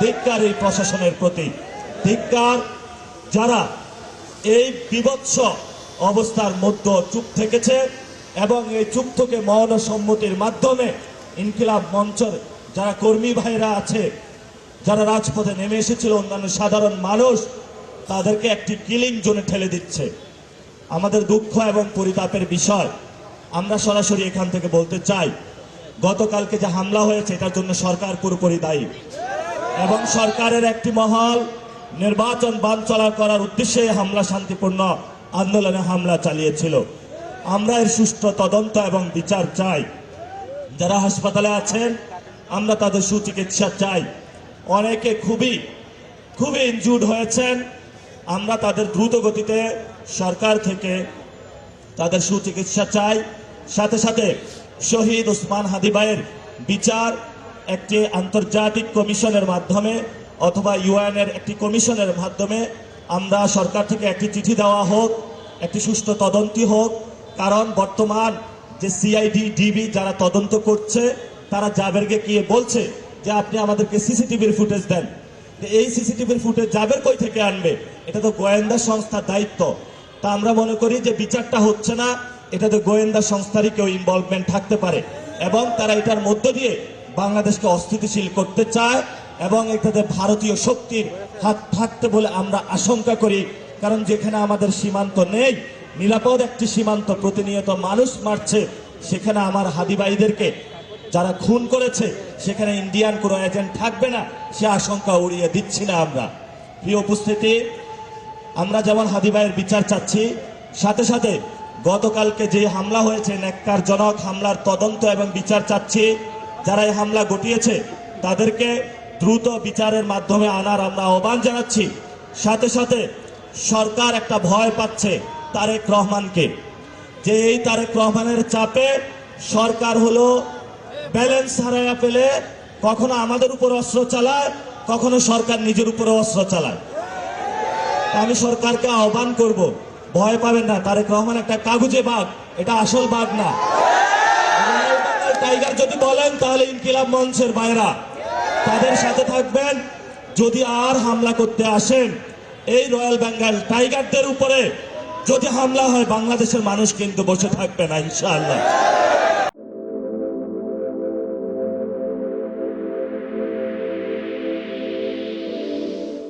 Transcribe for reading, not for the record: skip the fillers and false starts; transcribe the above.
ধিক্কার এই প্রশাসনের প্রতি, ধিক্কার যারা এই বিভৎস অবস্থার মধ্যে চুপ থেকেছে এবং এই চুপ থেকে মৌন সম্মতির মাধ্যমে ইনকিলাব মঞ্চের যারা কর্মী ভাইরা আছে, যারা রাজপথে নেমে এসেছিল, অন্যান্য সাধারণ মানুষ, তাদেরকে একটি কিলিং জোনে ঠেলে দিচ্ছে। আমাদের দুঃখ এবং পরিতাপের বিষয়, আমরা সরাসরি এখান থেকে বলতে চাই, গতকালকে যে হামলা হয়েছে এটার জন্য সরকার পুরোপুরি দায়ী এবং সরকারের একটি মহল নির্বাচন বানচাল করার উদ্দেশ্যে হামলা, শান্তিপূর্ণ আন্দোলনে হামলা চালিয়েছিল। আমরা এর সুষ্ঠু তদন্ত এবং বিচার চাই। যারা হাসপাতালে আছেন আমরা তাদের সুচিকিৎসা চাই। অনেকে খুবই ইনজুর্ড হয়েছেন, আমরা তাদের দ্রুত গতিতে সরকার থেকে তাদের সুচিকিৎসা চাই। সাথে সাথে শহীদ ওসমান হাদি ভাইয়ের বিচার একটি আন্তর্জাতিক কমিশনের মাধ্যমে অথবা ইউএনের একটি কমিশনের মাধ্যমে আমরা সরকার থেকে একটি চিঠি দেওয়া হোক, একটি সুষ্ঠু তদন্তি হোক। কারণ বর্তমান যে সিআইডি ডিবি যারা তদন্ত করছে তারা জাবেরকে গিয়ে বলছে যে আপনি আমাদেরকে সিসিটিভির ফুটেজ দেন। এই সিসিটিভির ফুটেজ জাবের কই থেকে আনবে? এটা তো গোয়েন্দা সংস্থার দায়িত্ব। তা আমরা মনে করি যে বিচারটা হচ্ছে না, এটাতে গোয়েন্দা সংস্থারই কেউ ইনভলভমেন্ট থাকতে পারে এবং তারা এটার মধ্য দিয়ে বাংলাদেশকে অস্থিতিশীল করতে চায় এবং এটাতে ভারতীয় শক্তির হাত থাকতে বলে আমরা আশঙ্কা করি। কারণ যেখানে আমাদের সীমান্ত নেই, নিরাপদ একটি সীমান্ত, প্রতিনিয়ত মানুষ মারছে, সেখানে আমার হাদি ভাইদেরকে যারা খুন করেছে সেখানে ইন্ডিয়ান কোনো এজেন্ট থাকবে না, সে আশঙ্কা উড়িয়ে দিচ্ছি না আমরা। প্রিয় উপস্থিতি, আমরা যেমন হাদি ভাইয়ের বিচার চাচ্ছি, সাথে সাথে গতকালকে যে হামলা হয়েছে ন্যাক্কারজনক হামলার তদন্ত এবং বিচার চাচ্ছি। যারা এই হামলা ঘটিয়েছে তাদেরকে দ্রুত বিচারের মাধ্যমে আনার আমরা আহ্বান জানাচ্ছি। সাথে সাথে সরকার একটা ভয় পাচ্ছে তারেক রহমানকে, যে এই তারেক রহমানের চাপে সরকার হলো ব্যালেন্স হারাইয়া ফেলে, কখনো আমাদের উপর অস্ত্র চালায়, কখনো সরকার নিজের উপরে অস্ত্র চালায়। আমি সরকারকে আহ্বান করব, ভয় পাবেন না, তারেক রহমান একটা কাগুজে বাঘ, এটা আসল বাঘ না। টাইগার যদি বলেন তাহলে ইনকিলাব মঞ্চের বাইরা তাদের সাথে থাকবেন। যদি আর হামলা করতে আসেন এই রয়্যাল বেঙ্গল টাইগারদের উপরে যদি হামলা হয়, বাংলাদেশের মানুষ কিন্তু বসে থাকবে না ইনশাআল্লাহ।